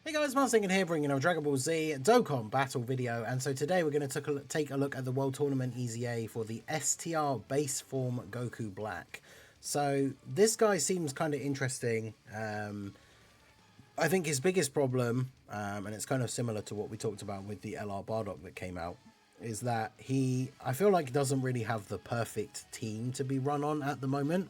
Hey guys, Martin here bringing a Dragon Ball Z Dokkan Battle video, and so today we're going to take a look at the World Tournament EZA for the STR base form Goku Black. So this guy seems kind of interesting. I think his biggest problem, and it's kind of similar to what we talked about with the LR Bardock that came out, is that I feel like doesn't really have the perfect team to be run on at the moment.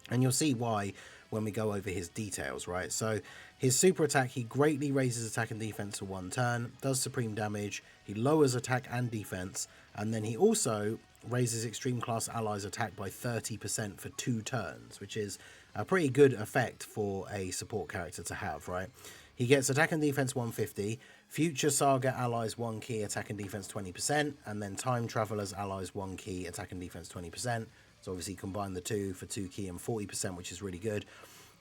And you'll see why when we go over his details, right? So his super attack, he greatly raises attack and defense for 1 turn, does supreme damage, he lowers attack and defense, and then he also raises extreme class allies attack by 30% for 2 turns, which is a pretty good effect for a support character to have, right? He gets attack and defense 150, future saga allies 1 key, attack and defense 20%, and then time travelers allies 1 key, attack and defense 20%. So obviously combine the two for 2 key and 40%, which is really good.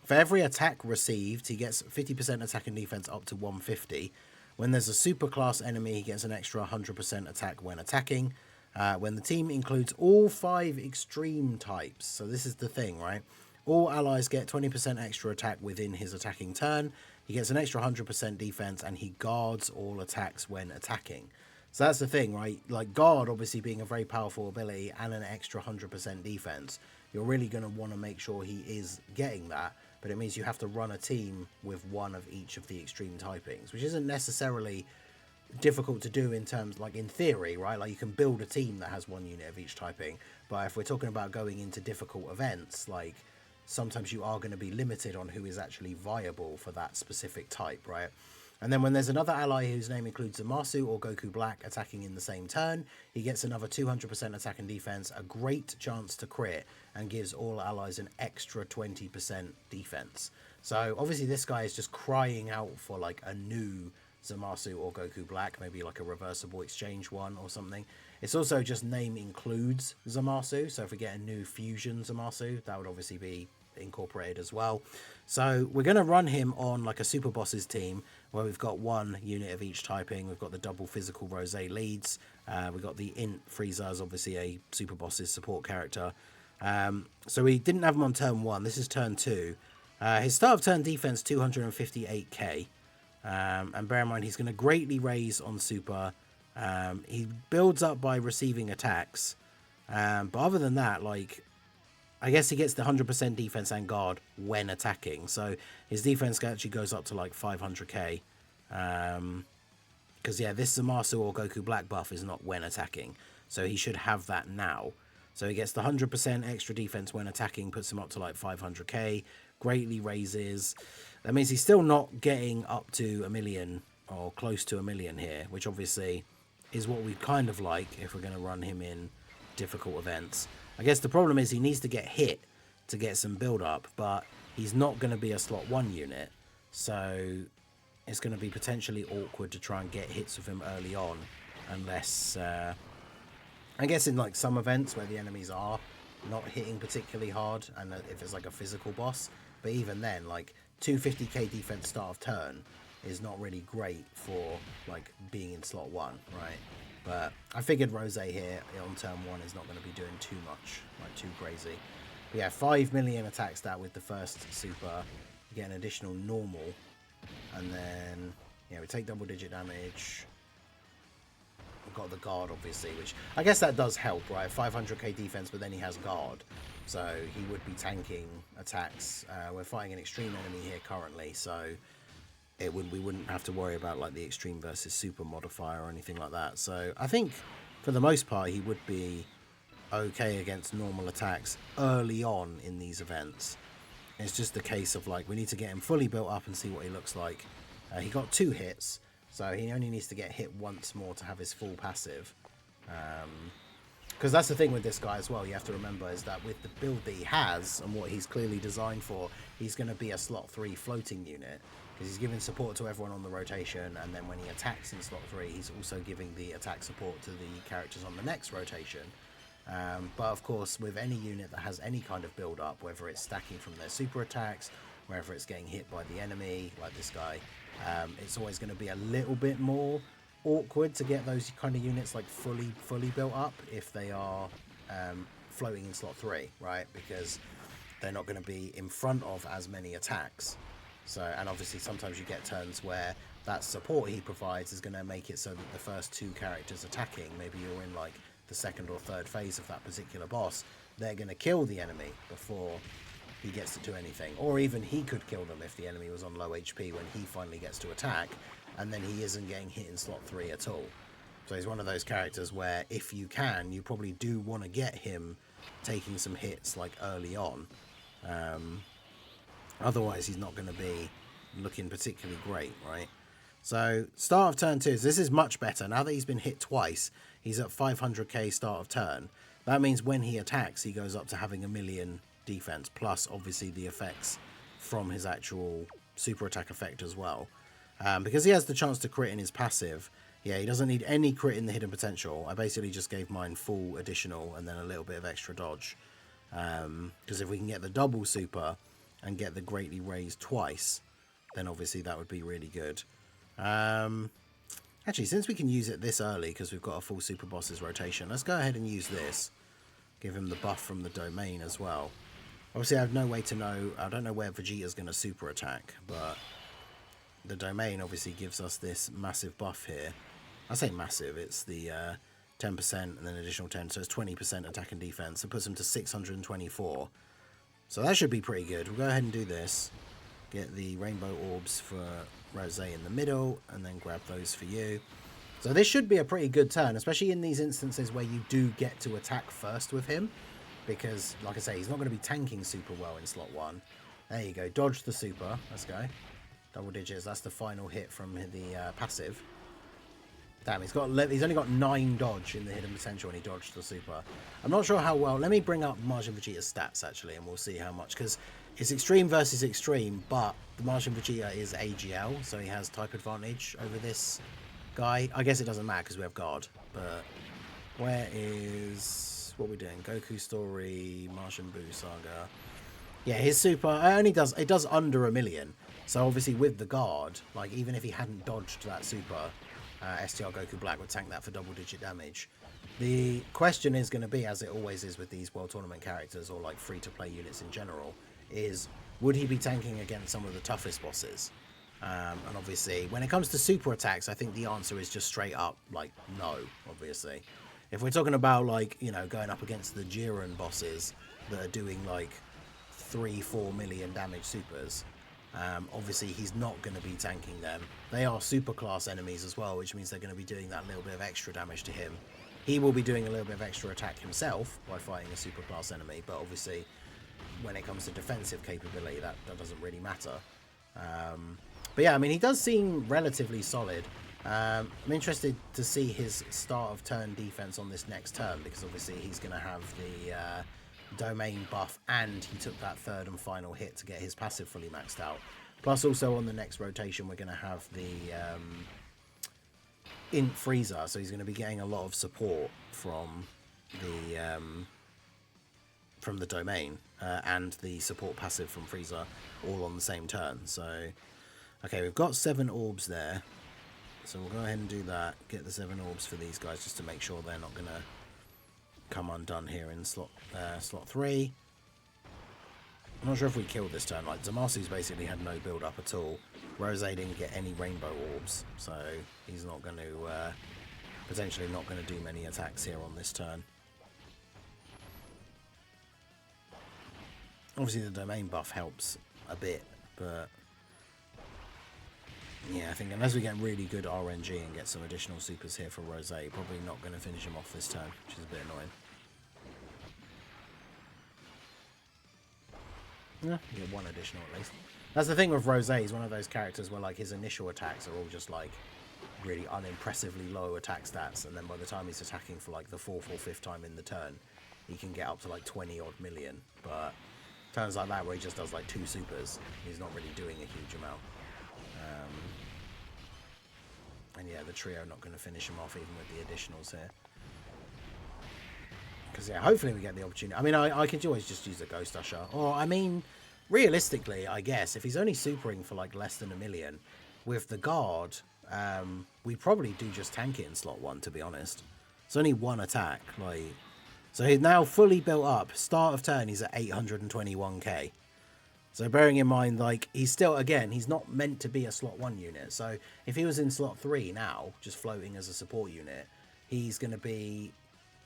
For every attack received, he gets 50% attack and defense up to 150. When there's a super class enemy, he gets an extra 100% attack when attacking. When the team includes all 5 extreme types, so this is the thing, right? All allies get 20% extra attack within his attacking turn. He gets an extra 100% defense, and he guards all attacks when attacking. So that's the thing, right? Like, guard obviously being a very powerful ability and an extra 100% defense. You're really going to want to make sure he is getting that, but it means you have to run a team with 1 of each of the extreme typings, which isn't necessarily difficult to do in terms, like, in theory, right? Like, you can build a team that has 1 unit of each typing, but if we're talking about going into difficult events, like, sometimes you are going to be limited on who is actually viable for that specific type, right? And then when there's another ally whose name includes Zamasu or Goku Black attacking in the same turn, he gets another 200% attack and defense, a great chance to crit, and gives all allies an extra 20% defense. So obviously this guy is just crying out for like a new Zamasu or Goku Black, maybe like a reversible exchange one or something. It's also just name includes Zamasu, so if we get a new fusion Zamasu, that would obviously be incorporated as well. So we're going to run him on like a super bosses team where we've got 1 unit of each typing. We've got the double physical Rose leads, we've got the int Frieza is obviously a super bosses support character. So we didn't have him on turn 1, this is turn 2. His start of turn defense 258k, and bear in mind he's going to greatly raise on super. He builds up by receiving attacks, but other than that, like, I guess he gets the 100% defense and guard when attacking. So his defense actually goes up to like 500k. Because, yeah, this Zamasu or Goku Black buff is not when attacking. So he should have that now. So he gets the 100% extra defense when attacking, puts him up to like 500k. Greatly raises. That means he's still not getting up to 1 million or close to 1 million here, which obviously is what we kind of like if we're going to run him in difficult events. I guess the problem is he needs to get hit to get some build up, but he's not going to be a slot 1 unit, so it's going to be potentially awkward to try and get hits with him early on, unless I guess in like some events where the enemies are not hitting particularly hard, and if it's like a physical boss. But even then, like 250k defense start of turn is not really great for like being in slot 1, right? But I figured Rose here on turn 1 is not going to be doing too much, like too crazy. But yeah, 5 million attack stat with the first super. You get an additional normal. And then, yeah, we take double digit damage. We've got the guard, obviously, which I guess that does help, right? 500k defense, but then he has guard. So he would be tanking attacks. We're fighting an extreme enemy here currently, so we wouldn't have to worry about like the extreme versus super modifier or anything like that. So I think for the most part he would be okay against normal attacks early on in these events. It's just a case of like we need to get him fully built up and see what he looks like. He got 2 hits, so he only needs to get hit once more to have his full passive. Because that's the thing with this guy as well, you have to remember, is that with the build that he has and what he's clearly designed for, he's going to be a slot 3 floating unit. Because he's giving support to everyone on the rotation, and then when he attacks in slot 3, he's also giving the attack support to the characters on the next rotation. But of course, with any unit that has any kind of build up, whether it's stacking from their super attacks, whether it's getting hit by the enemy, like this guy, it's always going to be a little bit more awkward to get those kind of units like fully built up if they are floating in slot 3, right? Because they're not going to be in front of as many attacks. So, and obviously sometimes you get turns where that support he provides is going to make it so that the first two characters attacking, maybe you're in like the second or third phase of that particular boss, they're going to kill the enemy before he gets to do anything. Or even he could kill them if the enemy was on low HP when he finally gets to attack, and then he isn't getting hit in slot 3 at all. So he's one of those characters where if you can, you probably do want to get him taking some hits like early on. Otherwise he's not going to be looking particularly great, right? So start of turn 2, so this is much better. Now that he's been hit twice, he's at 500k start of turn. That means when he attacks, he goes up to having 1 million defense, plus obviously the effects from his actual super attack effect as well. Because he has the chance to crit in his passive, yeah, he doesn't need any crit in the hidden potential. I basically just gave mine full additional and then a little bit of extra dodge. Because if we can get the double super and get the greatly raised twice, then obviously that would be really good. Actually, since we can use it this early because we've got a full super boss's rotation, let's go ahead and use this. Give him the buff from the domain as well. Obviously, I have no way to know. I don't know where Vegeta's going to super attack, but the domain obviously gives us this massive buff here. I say massive, it's the 10% and then additional 10, so it's 20% attack and defense. It puts him to 624. So that should be pretty good. We'll go ahead and do this. Get the rainbow orbs for Rose in the middle, and then grab those for you. So this should be a pretty good turn, especially in these instances where you do get to attack first with him. Because, like I say, he's not going to be tanking super well in slot 1. There you go, dodge the super. Let's go. Double digits, that's the final hit from the passive. Damn, he's only got 9 dodge in the hidden potential and he dodged the super. I'm not sure how well. Let me bring up Majin Vegeta's stats actually, and we'll see how much, because it's extreme versus extreme, but the Majin Vegeta is AGL, so he has type advantage over this guy. I guess it doesn't matter because we have guard, but where is what we're doing? Goku story, Majin Buu saga. Yeah, his super it does under 1 million. So obviously with the guard, like even if he hadn't dodged that super, STR Goku Black would tank that for double-digit damage. The question is going to be, as it always is with these World Tournament characters or like free-to-play units in general, is would he be tanking against some of the toughest bosses? And obviously, when it comes to super attacks, I think the answer is just straight up, like, no, obviously. If we're talking about, like, you know, going up against the Jiren bosses that are doing, like, 3-4 million damage supers, obviously he's not going to be tanking them. They are super class enemies as well, which means they're going to be doing that little bit of extra damage to him. He will be doing a little bit of extra attack himself by fighting a super class enemy, but obviously when it comes to defensive capability, that doesn't really matter. But yeah, I mean, he does seem relatively solid. I'm interested to see his start of turn defense on this next turn, because obviously he's going to have the domain buff, and he took that third and final hit to get his passive fully maxed out. Plus also on the next rotation we're going to have the Int Frieza, so he's going to be getting a lot of support from the domain and the support passive from Frieza all on the same turn. So okay, we've got 7 orbs there, so we'll go ahead and do that, get the 7 orbs for these guys just to make sure they're not going to come undone here in slot 3. I'm not sure if we killed this turn. Like, Zamasu's basically had no build up at all. Rose didn't get any rainbow orbs, so he's not going to potentially not going to do many attacks here on this turn. Obviously the domain buff helps a bit, but yeah, I think unless we get really good RNG and get some additional supers here for Rose, probably not going to finish him off this turn, which is a bit annoying. Yeah, you get 1 additional at least. That's the thing with Rose, he's one of those characters where like his initial attacks are all just like really unimpressively low attack stats, and then by the time he's attacking for like the 4th or 5th time in the turn, he can get up to like 20 odd million. But turns like that where he just does like 2 supers, he's not really doing a huge amount. And yeah, the trio not going to finish him off even with the additionals here. Because yeah, hopefully we get the opportunity. I mean, I could always just use a Ghost Usher. Or, I mean, realistically, I guess, if he's only supering for like less than 1 million, with the guard, we probably do just tank it in slot 1, to be honest. It's only 1 attack. Like, so he's now fully built up. Start of turn, he's at 821k. So bearing in mind, like, he's still, again, he's not meant to be a slot 1 unit. So if he was in slot 3 now, just floating as a support unit, he's going to be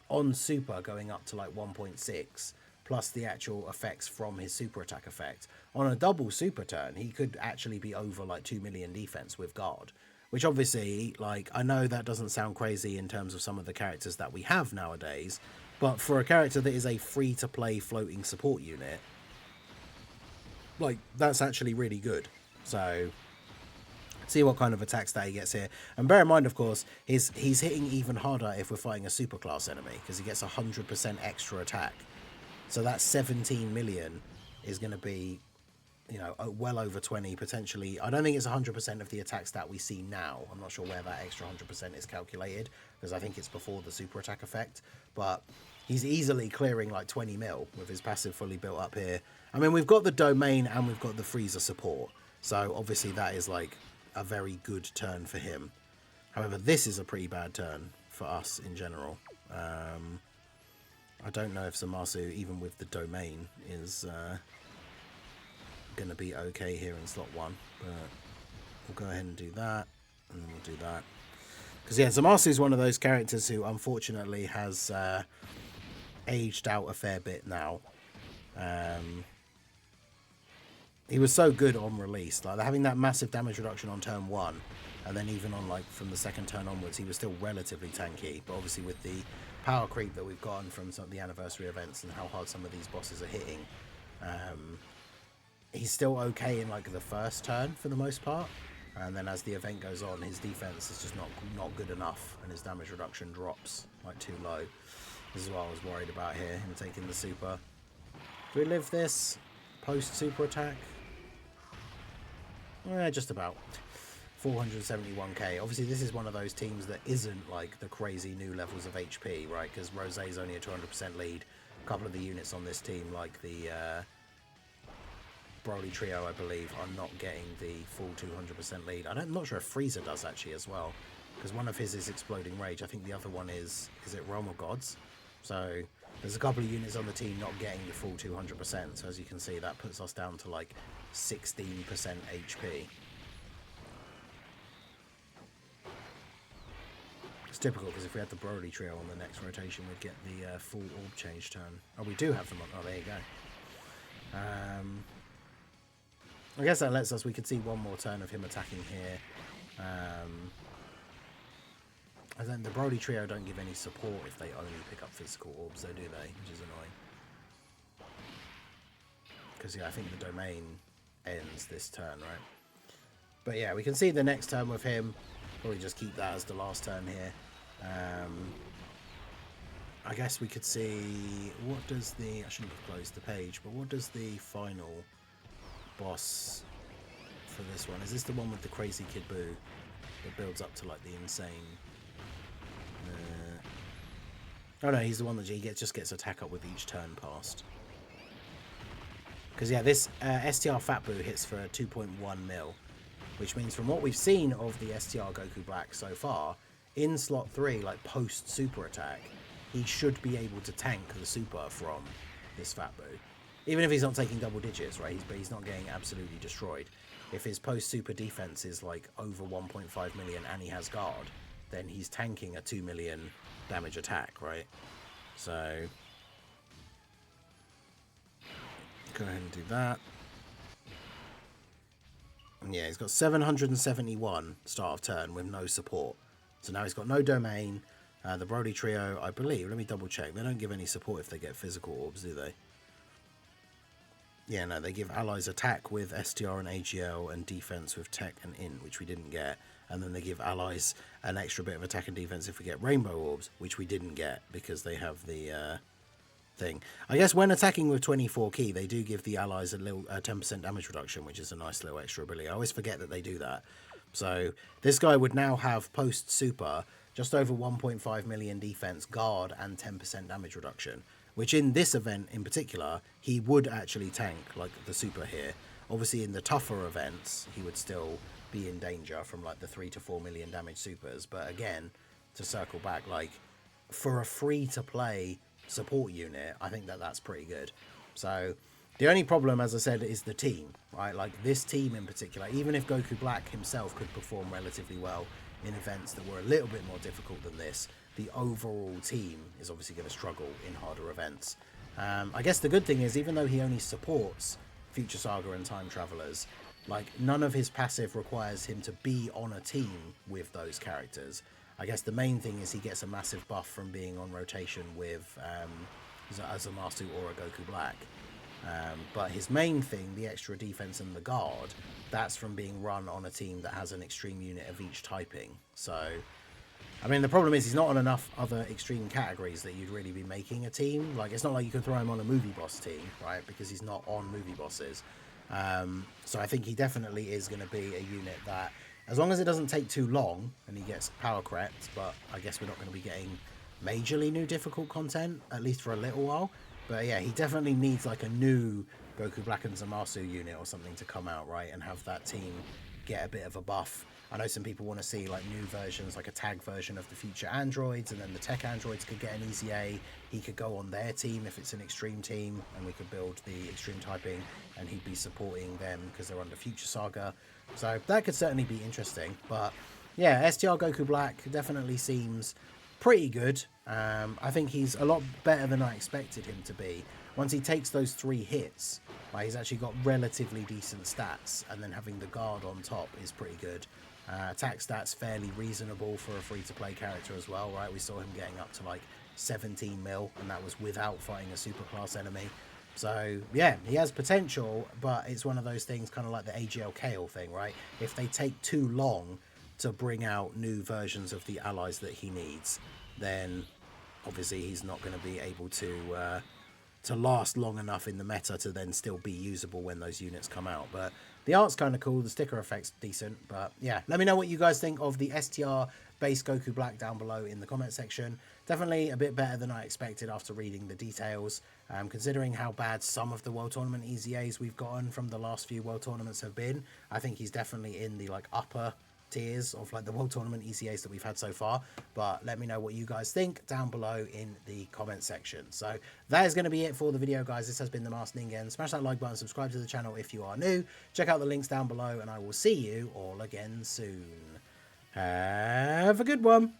on super going up to like 1.6, plus the actual effects from his super attack effect. On a double super turn, he could actually be over like 2 million defense with guard, which obviously, like, I know that doesn't sound crazy in terms of some of the characters that we have nowadays, but for a character that is a free-to-play floating support unit, like, that's actually really good. So see what kind of attacks that he gets here. And bear in mind, of course, he's hitting even harder if we're fighting a superclass enemy, because he gets 100% extra attack. So that 17 million is going to be, you know, well over 20 potentially. I don't think it's 100% of the attack stat we see now. I'm not sure where that extra 100% is calculated, because I think it's before the super attack effect. But he's easily clearing like 20 mil with his passive fully built up here. I mean, we've got the domain and we've got the freezer support. So obviously that is like a very good turn for him. However, this is a pretty bad turn for us in general. I don't know if Zamasu, even with the domain, is going to be okay here in slot 1. But we'll go ahead and do that. And then we'll do that. Because, yeah, Zamasu is one of those characters who, unfortunately, has aged out a fair bit now. He was so good on release, like having that massive damage reduction on turn 1, and then even on like from the second turn onwards, he was still relatively tanky. But obviously with the power creep that we've gotten from some of the anniversary events and how hard some of these bosses are hitting, he's still okay in like the first turn for the most part. And then as the event goes on, his defense is just not good enough, and his damage reduction drops like too low. This is what I was worried about here, him taking the super. Do we live this post super attack? Yeah, just about. 471k. Obviously, this is one of those teams that isn't like the crazy new levels of HP, right? Because Rosé's only a 200% lead. A couple of the units on this team, like the Broly Trio, I believe, are not getting the full 200% lead. I'm not sure if Frieza does actually as well, because one of his is Exploding Rage. I think the other one is it Realm of Gods? So there's a couple of units on the team not getting the full 200%. So as you can see, that puts us down to like 16% HP. It's typical, because if we had the Broly Trio on the next rotation, we'd get the full orb change turn. Oh, we do have them on. Oh, there you go. I guess that lets us, we could see one more turn of him attacking here. And then the Broly Trio don't give any support if they only pick up physical orbs, though, do they? Which is annoying. Because, yeah, I think the domain ends this turn, right? But, yeah, we can see the next turn with him. Probably just keep that as the last turn here. I guess we could see, what does the, I shouldn't have closed the page, but what does the final boss for this one? Is this the one with the crazy Kid Buu that builds up to like the insane? Oh no, he's the one that he just gets attack up with each turn passed. Because yeah, this STR Fat Buu hits for 2.1 mil, which means from what we've seen of the STR Goku Black so far, in slot 3, like post super attack, he should be able to tank the super from this Fat Buu. Even if he's not taking double digits, right? But he's not getting absolutely destroyed. If his post super defense is like over 1.5 million and he has guard, then he's tanking a 2 million damage attack, right? So go ahead and do that. And yeah, he's got 771 start of turn with no support. So now he's got no domain. The Broly Trio, I believe, let me double check. They don't give any support if they get physical orbs, do they? Yeah, no, they give allies attack with STR and AGL and defense with tech and int, which we didn't get. And then they give allies an extra bit of attack and defense if we get rainbow orbs, which we didn't get because they have the thing. I guess when attacking with 24 key, they do give the allies a little 10% damage reduction, which is a nice little extra ability. I always forget that they do that. So this guy would now have post super just over 1.5 million defense, guard, and 10% damage reduction, which in this event in particular, he would actually tank like the super here. Obviously in the tougher events, he would still be in danger from like the 3 to 4 million damage supers. But again, to circle back, like for a free to play support unit, I think that that's pretty good. So The only problem, as I said, is the team, right? Like this team in particular, even if Goku Black himself could perform relatively well in events that were a little bit more difficult than this, the overall team is obviously going to struggle in harder events. I guess the good thing is, even though he only supports Future Saga and Time Travelers, like none of his passive requires him to be on a team with those characters. I guess the main thing is he gets a massive buff from being on rotation with Zamasu or a Goku Black. But his main thing, the extra defense and the guard, that's from being run on a team that has an extreme unit of each typing. So, I mean, the problem is he's not on enough other extreme categories that you'd really be making a team. Like, it's not like you can throw him on a movie boss team, right? Because he's not on movie bosses. So I think he definitely is going to be a unit that, as long as it doesn't take too long and he gets power crept, but I guess we're not going to be getting majorly new difficult content, at least for a little while. But yeah, he definitely needs like a new Goku Black and Zamasu unit or something to come out, right? And have that team get a bit of a buff. I know some people want to see like new versions, like a tag version of the future androids, and then the tech androids could get an EZA. He could go on their team if it's an extreme team, and we could build the extreme typing, and he'd be supporting them because they're under Future Saga. So that could certainly be interesting. But yeah, STR Goku Black definitely seems pretty good. I think he's a lot better than I expected him to be. Once he takes those 3 hits, like, he's actually got relatively decent stats, and then having the guard on top is pretty good. Attack stats fairly reasonable for a free-to-play character as well, right? We saw him getting up to like 17 mil, and that was without fighting a superclass enemy. So yeah, he has potential, but it's one of those things, kind of like the AGL Kale thing, right? If they take too long to bring out new versions of the allies that he needs, then obviously he's not going to be able to last long enough in the meta to then still be usable when those units come out. But the art's kind of cool, the sticker effect's decent. But yeah, let me know what you guys think of the STR base Goku Black down below in the comment section. Definitely a bit better than I expected after reading the details. Considering how bad some of the World Tournament EZAs we've gotten from the last few World Tournaments have been, I think he's definitely in the like upper tiers of like the World Tournament ECAs that we've had so far. But let me know what you guys think down below in the comment section. So that is going to be it for the video, guys. This has been the Masked Ningen. Smash that like button, subscribe to the channel if you are new, check out the links down below, and I will see you all again soon. Have a good one.